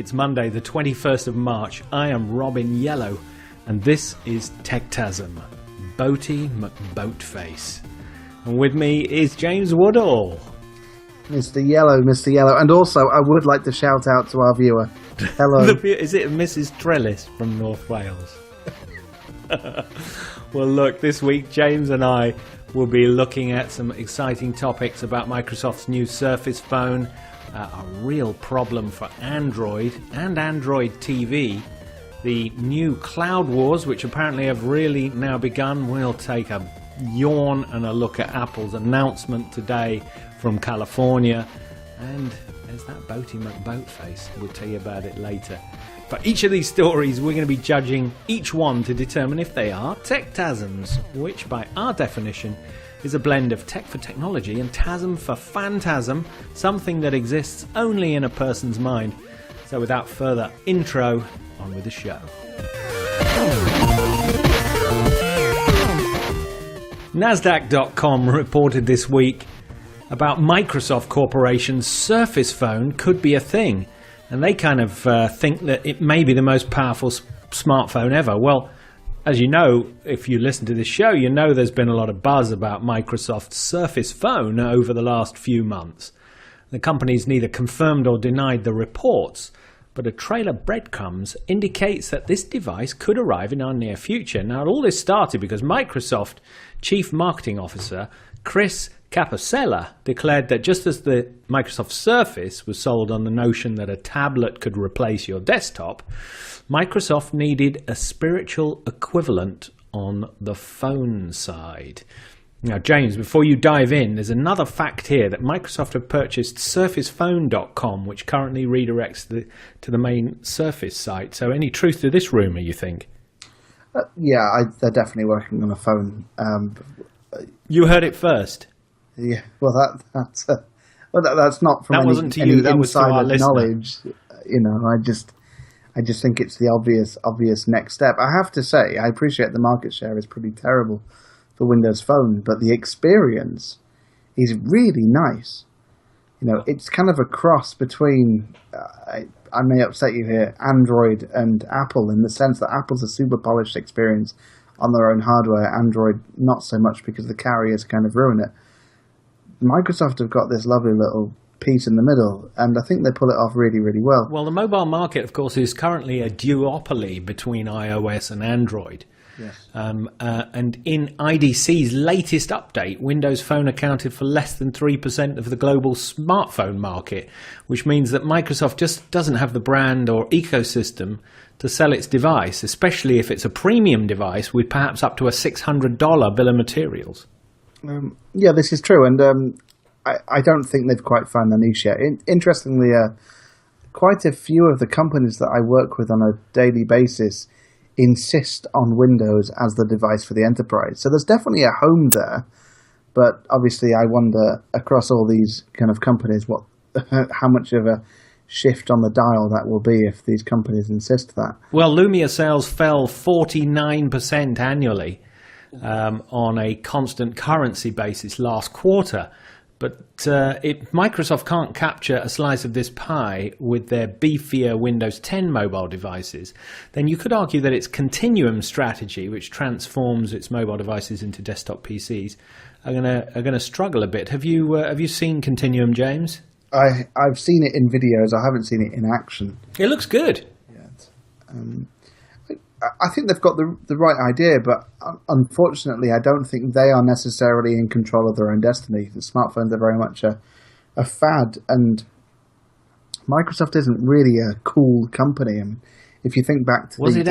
It's Monday, the 21st of March. I am Robin Yellow, and this is Techtasm, Boaty McBoatface. And with me is James Woodall. Mr. Yellow. And also, I would like to shout out to our viewer. Hello. Is it Mrs. Trellis from North Wales? Well, look, this week James and I will be looking at some exciting topics about Microsoft's new Surface phone, a real problem for Android and Android TV, the new cloud wars, which apparently have really now begun. We'll take a yawn and a look at Apple's announcement today from California, and there's that Boaty McBoatface. We'll tell you about it later. For each of these stories, we're going to be judging each one to determine if they are Techtasms, which by our definition is a blend of tech for technology and tasm for phantasm, something that exists only in a person's mind. So without further intro, on with the show. Nasdaq.com reported this week about Microsoft Corporation's Surface phone could be a thing. And they kind of think that it may be the most powerful smartphone ever. Well, as you know, if you listen to this show, you know there's been a lot of buzz about Microsoft's Surface phone over the last few months. The company's neither confirmed or denied the reports, but a trail of breadcrumbs indicates that this device could arrive in our near future. Now, all this started because Microsoft Chief Marketing Officer Chris Capocella declared that just as the Microsoft Surface was sold on the notion that a tablet could replace your desktop, Microsoft needed a spiritual equivalent on the phone side. Now, James, before you dive in, there's another fact here that Microsoft have purchased SurfacePhone.com, which currently redirects to the main Surface site. So any truth to this rumor, you think? They're definitely working on a phone. You heard it first. Yeah, well, that's not from that any, wasn't to any you. That was to our knowledge. You know, I just think it's the obvious next step. I have to say, I appreciate the market share is pretty terrible for Windows Phone, but the experience is really nice. You know, it's kind of a cross between, I may upset you here, Android and Apple, in the sense that Apple's a super polished experience on their own hardware, Android not so much because the carriers kind of ruin it. Microsoft have got this lovely little piece in the middle, and I think they pull it off really, really well. Well, the mobile market, of course, is currently a duopoly between iOS and Android. Yes. And in IDC's latest update, Windows Phone accounted for less than 3% of the global smartphone market, which means that Microsoft just doesn't have the brand or ecosystem to sell its device, especially if it's a premium device with perhaps up to a $600 bill of materials. Yeah, this is true, and I don't think they've quite found the niche yet. Interestingly, quite a few of the companies that I work with on a daily basis insist on Windows as the device for the enterprise. So there's definitely a home there, but obviously I wonder across all these kind of companies how much of a shift on the dial that will be if these companies insist that. Well, Lumia sales fell 49% annually on a constant currency basis last quarter. But if Microsoft can't capture a slice of this pie with their beefier Windows 10 mobile devices, then you could argue that its Continuum strategy, which transforms its mobile devices into desktop PCs, are gonna struggle a bit. Have you seen Continuum, James? I've seen it in videos. I haven't seen it in action. It looks good. Yeah. I think they've got the right idea, but unfortunately, I don't think they are necessarily in control of their own destiny. The smartphones are very much a fad, and Microsoft isn't really a cool company. And if you think back to Was it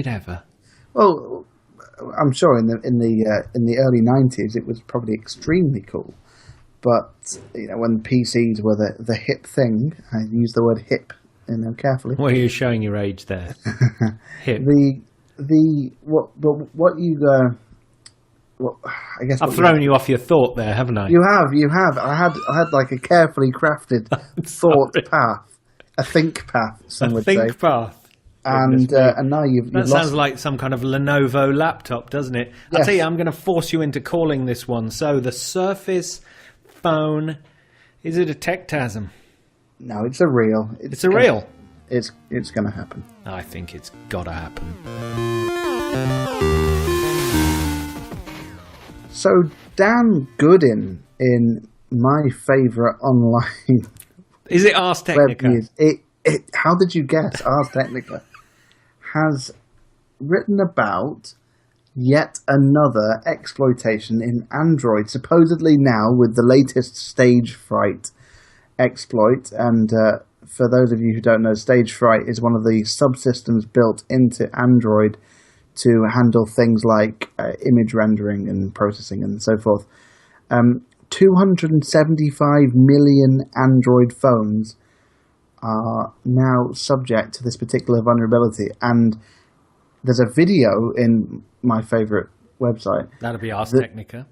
ever? Well, I'm sure in the early 90s it was probably extremely cool, but you know, when PCs were the hip thing, I use the word hip, you know, carefully. Well, you're showing your age there. Hip. I guess I've thrown you off your thought there, haven't I? You have. I had like a carefully crafted thought path, a think path. Some would say. A think path. And now you've that lost. Sounds like some kind of Lenovo laptop, doesn't it? Yes. I'll tell you, I'm going to force you into calling this one. So the Surface phone, is it a Techtasm? No, it's a real. It's a real. It's going to happen. I think it's got to happen. So Dan Goodin, in my favourite online Is it Ars Technica? web news, how did you guess? Ars Technica has written about yet another exploitation in Android, supposedly now with the latest Stagefright exploit. And for those of you who don't know, Stagefright is one of the subsystems built into Android to handle things like image rendering and processing and so forth. 275 million Android phones are now subject to this particular vulnerability. And there's a video in my favorite website. That'll be Ars Technica.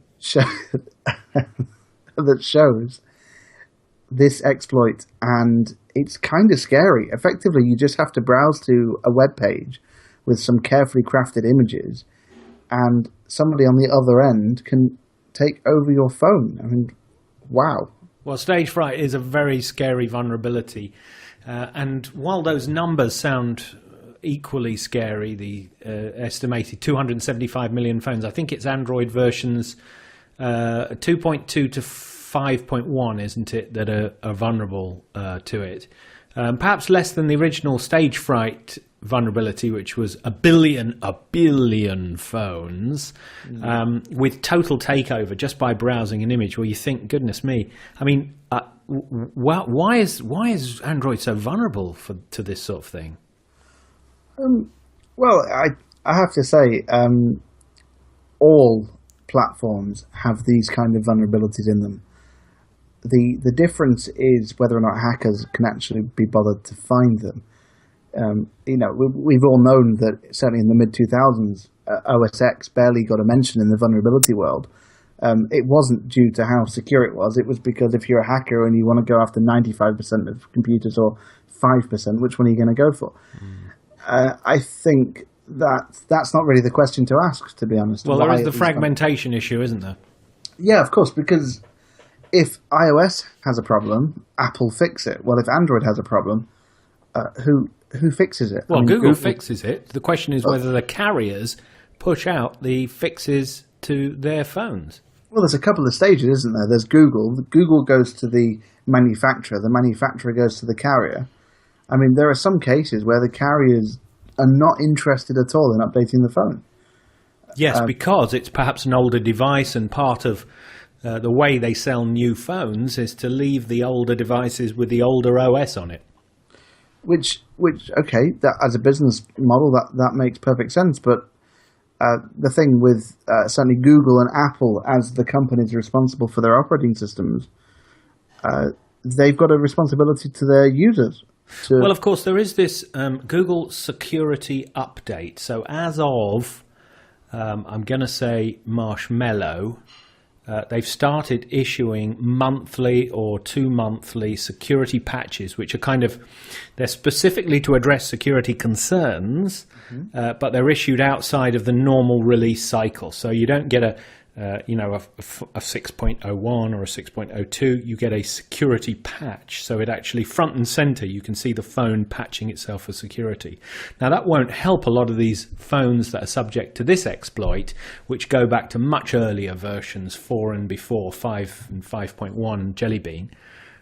That shows this exploit, and it's kind of scary. Effectively, you just have to browse to a web page with some carefully crafted images, and somebody on the other end can take over your phone. I mean, wow. Well, Stagefright is a very scary vulnerability. And while those numbers sound equally scary, the estimated 275 million phones, I think it's Android versions 2.2 to 5.1, isn't it, that are vulnerable to it. Perhaps less than the original Stagefright vulnerability, which was a billion phones with total takeover just by browsing an image. Well, you think, goodness me. I mean, why is Android so vulnerable to this sort of thing? Well, I have to say, all platforms have these kind of vulnerabilities in them. The difference is whether or not hackers can actually be bothered to find them. We've all known that certainly in the mid-2000s, OS X barely got a mention in the vulnerability world. It wasn't due to how secure it was. It was because if you're a hacker and you want to go after 95% of computers or 5%, which one are you going to go for? I think that's not really the question to ask, to be honest. Well, there is the fragmentation issue, isn't there? Yeah, of course, because if iOS has a problem, Apple fix it. Well, if Android has a problem, who fixes it? Well, Google fixes it. The question is whether the carriers push out the fixes to their phones. Well, there's a couple of stages, isn't there? There's Google. Google goes to the manufacturer. The manufacturer goes to the carrier. I mean, there are some cases where the carriers are not interested at all in updating the phone. Yes, because it's perhaps an older device, and part of the way they sell new phones is to leave the older devices with the older OS on it. Which okay, that as a business model, that makes perfect sense. But the thing with certainly Google and Apple as the companies responsible for their operating systems, they've got a responsibility to their users. Well, of course, there is this Google security update. So as of, I'm going to say Marshmallow, they've started issuing monthly or 2-monthly security patches, which are they're specifically to address security concerns, but they're issued outside of the normal release cycle. So you don't get a 6.01 or a 6.02, you get a security patch. So it actually front and center, you can see the phone patching itself for security. Now that won't help a lot of these phones that are subject to this exploit, which go back to much earlier versions, 4 and before, 5 and 5.1 Jelly Bean.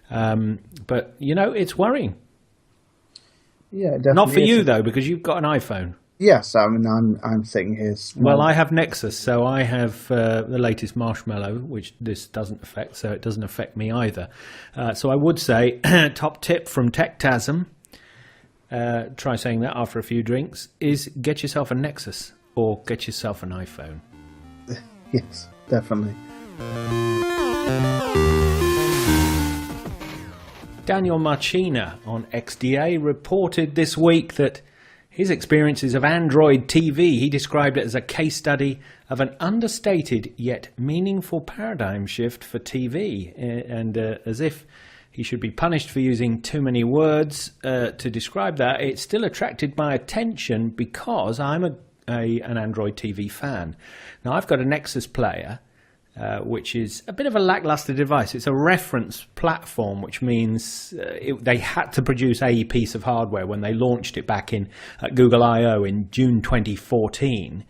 But, it's worrying. Yeah, definitely. Not for you, though, because you've got an iPhone. Yes, I mean, I'm sitting here. Well, I have Nexus, so I have the latest Marshmallow, which this doesn't affect, so it doesn't affect me either. So I would say, top tip from Techtasm, try saying that after a few drinks, is get yourself a Nexus or get yourself an iPhone. Yes, definitely. Daniel Marchina on XDA reported this week that his experiences of Android TV, he described it as a case study of an understated yet meaningful paradigm shift for TV. And as if he should be punished for using too many words to describe that, it still attracted my attention because I'm an Android TV fan. Now, I've got a Nexus player, which is a bit of a lackluster device. It's a reference platform, which means they had to produce a piece of hardware when they launched it back at Google I/O in June 2014.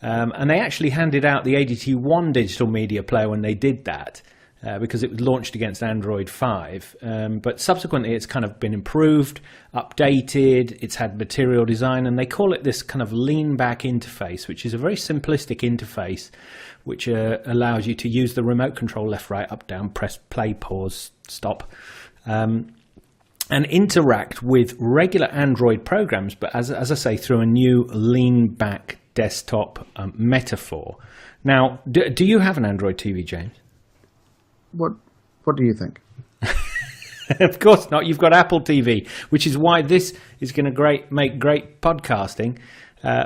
And they actually handed out the ADT One digital media player when they did that, because it was launched against Android 5. But subsequently, it's kind of been improved, updated, it's had material design, and they call it this kind of lean-back interface, which is a very simplistic interface, which allows you to use the remote control left, right, up, down, press, play, pause, stop, and interact with regular Android programs, but as I say, through a new lean-back desktop metaphor. Now, do you have an Android TV, James? What do you think? Of course not. You've got Apple TV, which is why this is going to make great podcasting.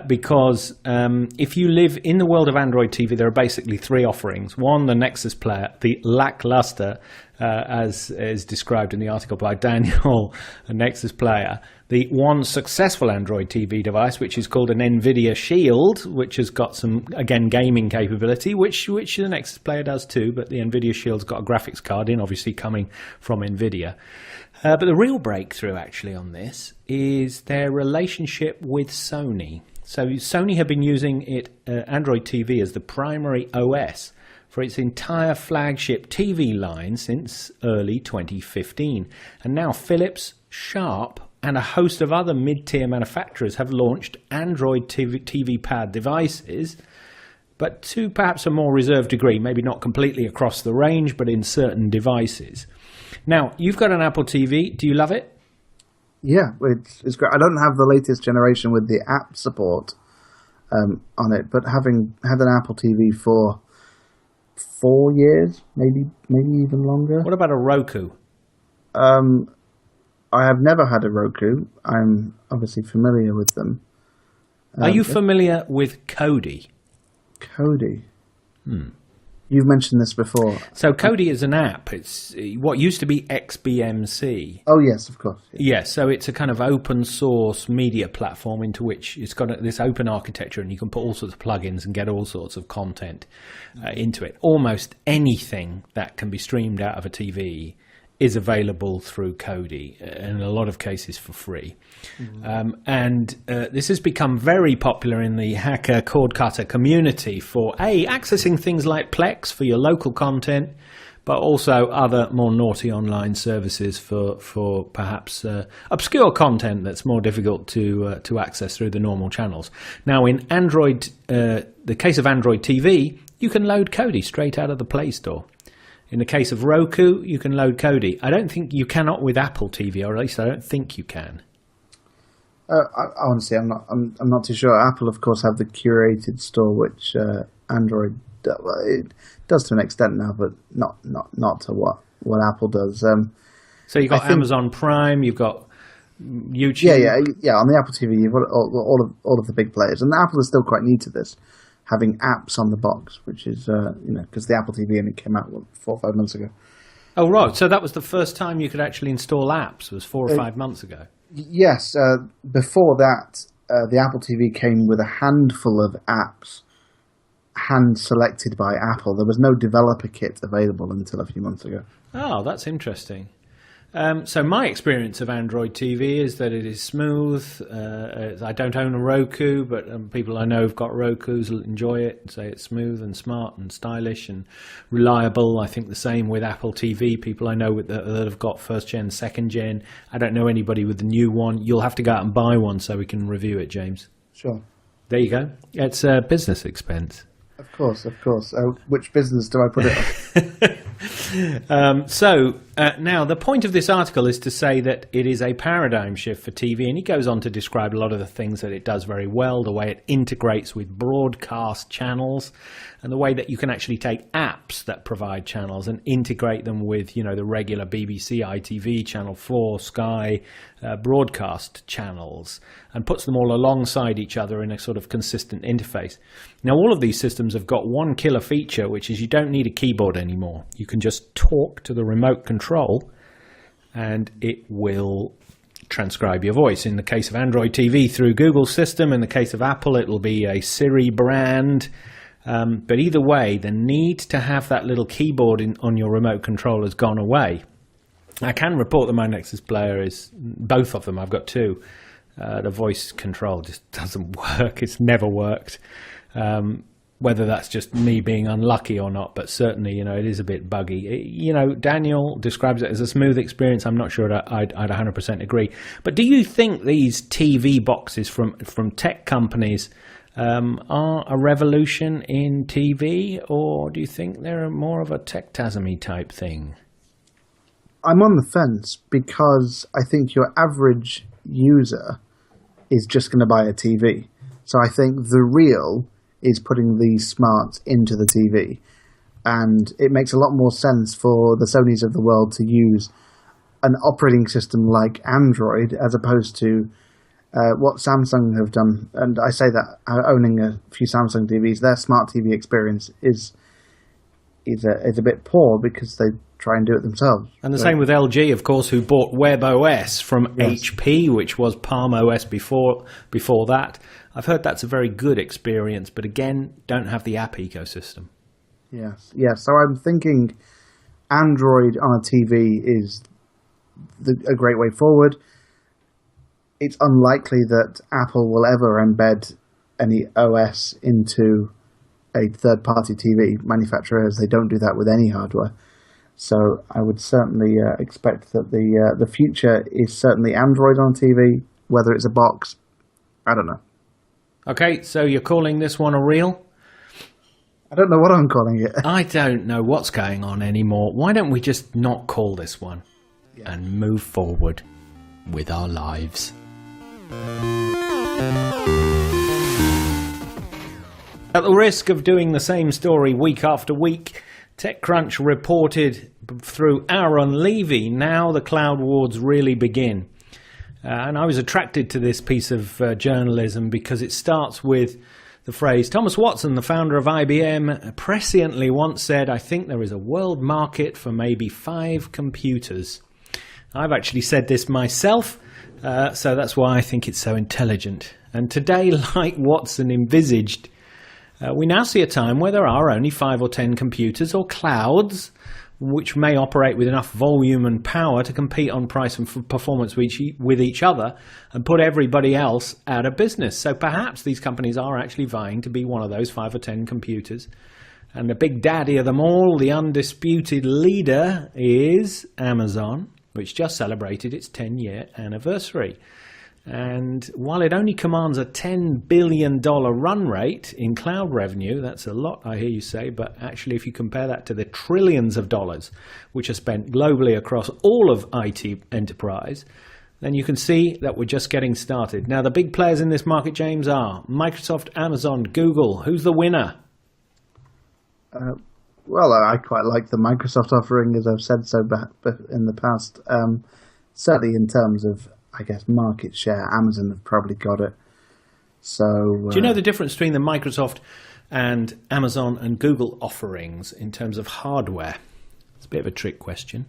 Because if you live in the world of Android TV, there are basically three offerings. One, the Nexus player, the lackluster, as is described in the article by Daniel, a Nexus player. The one successful Android TV device, which is called an NVIDIA Shield, which has got some, again, gaming capability, which the Nexus player does too, but the NVIDIA Shield's got a graphics card in, obviously coming from NVIDIA. But the real breakthrough, actually, on this is their relationship with Sony. So Sony have been using Android TV as the primary OS for its entire flagship TV line since early 2015. And now Philips, Sharp, and a host of other mid-tier manufacturers have launched Android TV-powered devices, but to perhaps a more reserved degree, maybe not completely across the range, but in certain devices. Now, you've got an Apple TV. Do you love it? Yeah, it's great. I don't have the latest generation with the app support on it, but having had an Apple TV for 4 years, maybe even longer. What about a Roku? I have never had a Roku. I'm obviously familiar with them. Are you familiar with Kodi? Kodi? You've mentioned this before. So Kodi is an app. It's what used to be XBMC. Oh, yes, of course. Yes, so it's a kind of open source media platform into which it's got this open architecture, and you can put all sorts of plugins and get all sorts of content into it. Almost anything that can be streamed out of a TV is available through Kodi, in a lot of cases for free. And this has become very popular in the hacker cord cutter community for accessing things like Plex for your local content, but also other more naughty online services for perhaps obscure content that's more difficult to access through the normal channels. Now, in Android, the case of Android TV, you can load Kodi straight out of the Play Store. In the case of Roku, you can load Kodi. I don't think you cannot with Apple TV, or at least I don't think you can. Honestly, I'm not too sure. Apple, of course, have the curated store, which Android it does to an extent now, but not to what Apple does. So you've got Amazon Prime, you've got YouTube. Yeah. On the Apple TV, you've got all of the big players, and Apple is still quite new to this, having apps on the box, which is, because the Apple TV only came out 4 or 5 months ago. Oh, right. So that was the first time you could actually install apps, was 4 or 5 months ago? Yes. Before that, the Apple TV came with a handful of apps, hand-selected by Apple. There was no developer kit available until a few months ago. Oh, that's interesting. So my experience of Android TV is that it is smooth. I don't own a Roku, but people I know have got Rokus enjoy it, say it's smooth and smart and stylish and reliable. I think the same with Apple TV. People I know that have got first gen, second gen. I don't know anybody with the new one. You'll have to go out and buy one so we can review it, James. Sure. There you go. It's a business expense. Of course. Which business do I put it on? Now, the point of this article is to say that it is a paradigm shift for TV, and he goes on to describe a lot of the things that it does very well, the way it integrates with broadcast channels, and the way that you can actually take apps that provide channels and integrate them with, the regular BBC, ITV, Channel 4, Sky broadcast channels, and puts them all alongside each other in a sort of consistent interface. Now, all of these systems have got one killer feature, which is you don't need a keyboard anymore. You can just talk to the remote control and it will transcribe your voice. In the case of Android TV, through Google's system. In the case of Apple, it will be a Siri brand But either way, the need to have that little keyboard on your remote control has gone away. I can report that my Nexus player is, both of them, I've got two. The voice control just doesn't work. It's never worked. Whether that's just me being unlucky or not, but certainly, it is a bit buggy. Daniel describes it as a smooth experience. I'm not sure that I'd 100% agree. But do you think these TV boxes from tech companies are a revolution in TV, or do you think they're more of a Techtasm-y type thing? I'm on the fence because I think your average user is just going to buy a TV. So I think the real is putting these smarts into the TV. And it makes a lot more sense for the Sonys of the world to use an operating system like Android as opposed to what Samsung have done. And I say that owning a few Samsung TVs, their smart TV experience is a bit poor because they try and do it themselves. And the same with LG, of course, who bought WebOS from HP, which was Palm OS before that. I've heard that's a very good experience, but again, don't have the app ecosystem. Yes. So I'm thinking Android on a TV is a great way forward. It's unlikely that Apple will ever embed any OS into a third-party TV manufacturer, as they don't do that with any hardware. So I would certainly expect that the future is certainly Android on TV, whether it's a box, I don't know. Okay, so you're calling this one a reel? I don't know what I'm calling it. I don't know what's going on anymore. Why don't we just not call this one and move forward with our lives? At the risk of doing the same story week after week, TechCrunch reported through Aaron Levy, now the cloud wars really begin. And I was attracted to this piece of journalism because it starts with the phrase, Thomas Watson, the founder of IBM, presciently once said, I think there is a world market for maybe 5 computers. I've actually said this myself, so that's why I think it's so intelligent. And today, like Watson envisaged, we now see a time where there are only 5 or 10 computers or clouds which may operate with enough volume and power to compete on price and performance with each other and put everybody else out of business. So perhaps these companies are actually vying to be one of those 5 or 10 computers. And the big daddy of them all, the undisputed leader, is Amazon, which just celebrated its 10-year anniversary. And while it only commands a $10 billion run rate in cloud revenue, that's a lot, I hear you say, but actually if you compare that to the trillions of dollars which are spent globally across all of IT enterprise, then you can see that we're just getting started. Now, the big players in this market, James, are Microsoft, Amazon, Google. Who's the winner? Well, I quite like the Microsoft offering, as I've said so in the past. Certainly in terms of, I guess, market share, Amazon have probably got it. So, do you know the difference between the Microsoft and Amazon and Google offerings in terms of hardware? It's a bit of a trick question.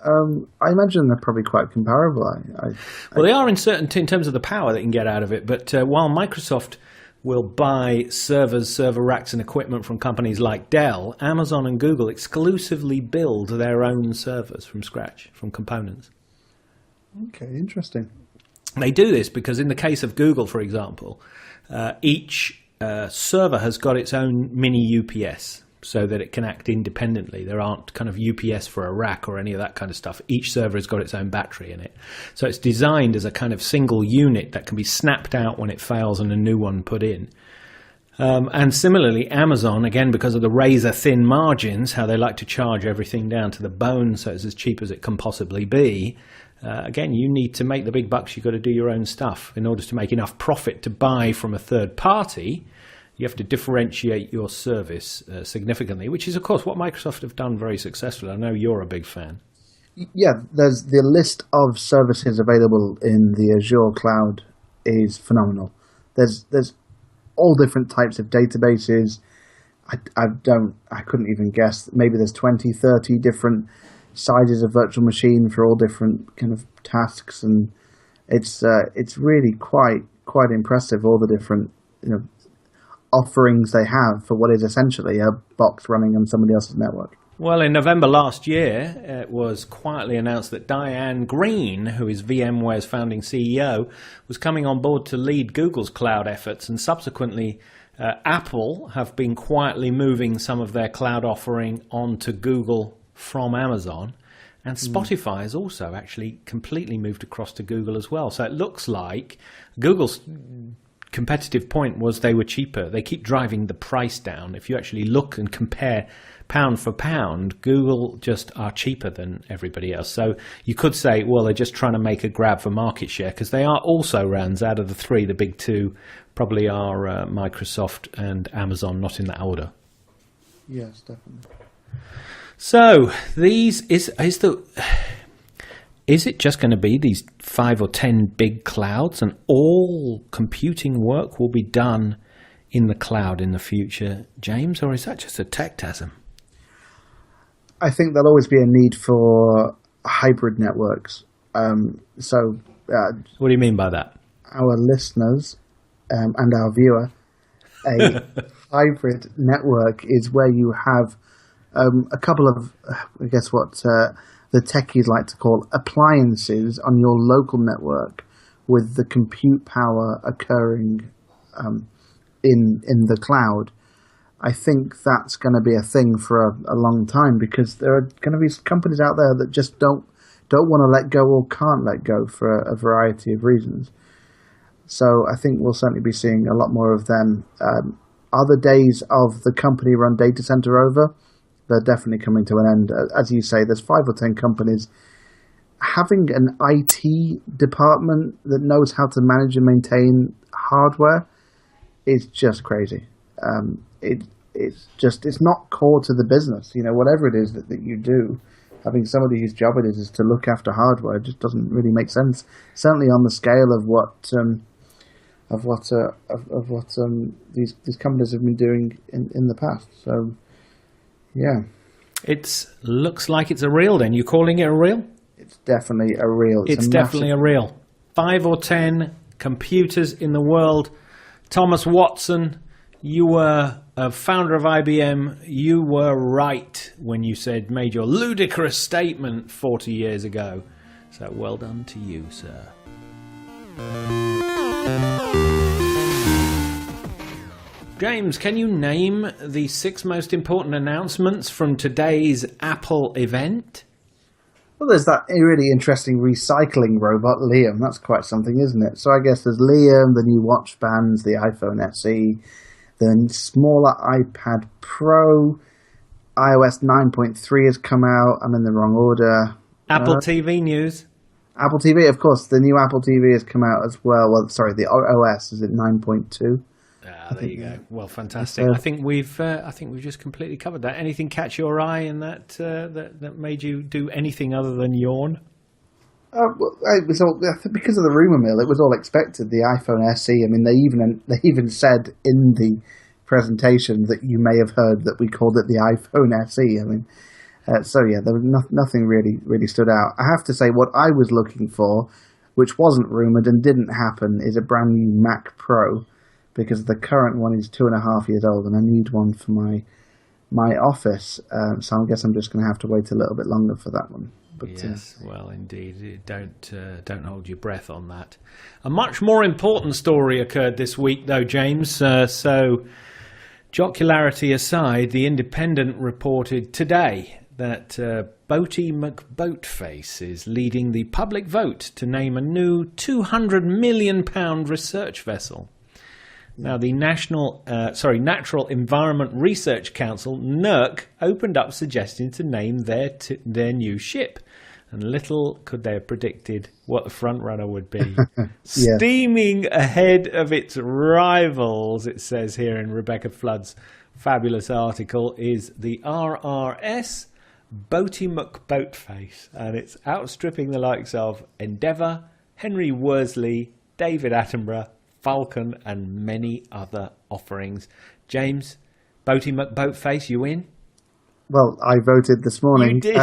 I imagine they're probably quite comparable. Well, they are in terms of the power they can get out of it. But while Microsoft will buy servers, server racks and equipment from companies like Dell, Amazon and Google exclusively build their own servers from scratch, from components. Okay, interesting. They do this because in the case of Google, for example, each server has got its own mini UPS so that it can act independently. There aren't kind of UPS for a rack or any of that kind of stuff. Each server has got its own battery in it. So it's designed as a kind of single unit that can be snapped out when it fails and a new one put in. And similarly, Amazon, again, because of the razor-thin margins, how they like to charge everything down to the bone so it's as cheap as it can possibly be, again, you need to make the big bucks. You've got to do your own stuff. In order to make enough profit to buy from a third party, you have to differentiate your service significantly, which is, of course, what Microsoft have done very successfully. I know you're a big fan. Yeah, there's the list of services available in the Azure cloud is phenomenal. There's all different types of databases. I couldn't even guess. Maybe there's 20, 30 different sizes of virtual machine for all different kind of tasks, and it's really quite impressive. All the different, offerings they have for what is essentially a box running on somebody else's network. Well, in November last year, it was quietly announced that Diane Greene, who is VMware's founding CEO, was coming on board to lead Google's cloud efforts, and subsequently Apple have been quietly moving some of their cloud offering onto Google from Amazon. And Spotify has also actually completely moved across to Google as well. So it looks like Google's competitive point was they were cheaper. They keep driving the price down. If you actually look and compare pound for pound, Google just are cheaper than everybody else. So you could say, well, they're just trying to make a grab for market share, because they are also rounds out of the three. The big two probably are Microsoft and Amazon, not in that order. Yes, definitely. So these is it just going to be these 5 or 10 big clouds, and all computing work will be done in the cloud in the future, James, or is that just a techtasm? I think there'll always be a need for hybrid networks. What do you mean by that? Our listeners and our viewer, a hybrid network is where you have a couple of, I guess what the techies like to call appliances on your local network, with the compute power occurring in the cloud. I think that's going to be a thing for a long time, because there are going to be companies out there that just don't want to let go or can't let go for a variety of reasons. So I think we'll certainly be seeing a lot more of them. Are the days of the company-run data center over? They're definitely coming to an end. As you say, there's 5 or 10 companies. Having an IT department that knows how to manage and maintain hardware is just crazy. It's not core to the business. Whatever it is that you do, having somebody whose job it is to look after hardware just doesn't really make sense. Certainly on the scale of what these companies have been doing in the past. So, yeah. It looks like it's a reel then. You calling it a reel? It's definitely a reel. It's definitely a reel. 5 or 10 computers in the world. Thomas Watson, you were a founder of IBM. You were right when you made your ludicrous statement 40 years ago. So well done to you, sir. James, can you name the 6 most important announcements from today's Apple event? Well, there's that really interesting recycling robot, Liam. That's quite something, isn't it? So I guess there's Liam, the new watch bands, the iPhone SE, the smaller iPad Pro, iOS 9.3 has come out. I'm in the wrong order. Apple TV news. Apple TV, of course. The new Apple TV has come out as well. Well, sorry, the OS is at 9.2. There you go. Well, fantastic. I think we've just completely covered that. Anything catch your eye in that made you do anything other than yawn? Well, it was all because of the rumor mill. It was all expected. The iPhone SE. I mean, they even said in the presentation that you may have heard that we called it the iPhone SE. I mean, so yeah, there was nothing really stood out. I have to say, what I was looking for, which wasn't rumored and didn't happen, is a brand new Mac Pro, because the current one is 2.5 years old, and I need one for my office. So I guess I'm just going to have to wait a little bit longer for that one. But, yes, well, indeed. Don't hold your breath on that. A much more important story occurred this week, though, James. So, jocularity aside, The Independent reported today that Boaty McBoatface is leading the public vote to name a new £200 million research vessel. Now, the Natural Environment Research Council, NERC, opened up suggesting to name their new ship. And little could they have predicted what the front runner would be. Yeah. Steaming ahead of its rivals, it says here in Rebecca Flood's fabulous article, is the RRS Boaty McBoatface. And it's outstripping the likes of Endeavour, Henry Worsley, David Attenborough, Falcon, and many other offerings. James, Boaty McBoatface, you in? Well, I voted this morning. You did.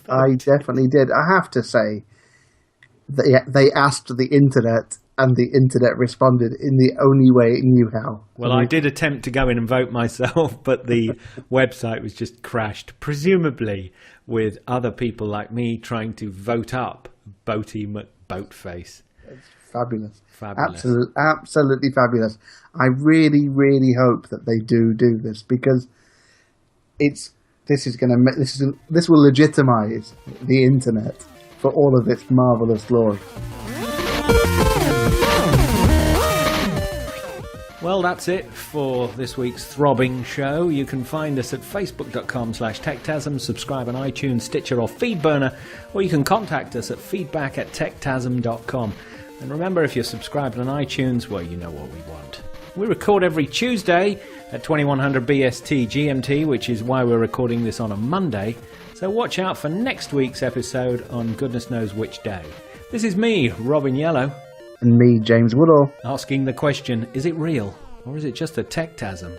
I definitely did. I have to say, they asked the internet And the internet responded in the only way it knew how. Well, I did attempt to go in and vote myself, but the website was just crashed, presumably with other people like me trying to vote up Boaty McBoatface. It's fabulous. Fabulous. Absolutely fabulous. I really, really hope that they do this, because this will legitimize the internet for all of its marvelous glory. Well, that's it for this week's throbbing show. You can find us at facebook.com/Techtasm, subscribe on iTunes, Stitcher or Feedburner, or you can contact us at feedback@techtasm.com. And remember, if you're subscribed on iTunes, well, you know what we want. We record every Tuesday at 2100 BST GMT, which is why we're recording this on a Monday. So watch out for next week's episode on goodness knows which day. This is me, Robin Yellow. And me, James Woodall. Asking the question, is it real or is it just a techtasm?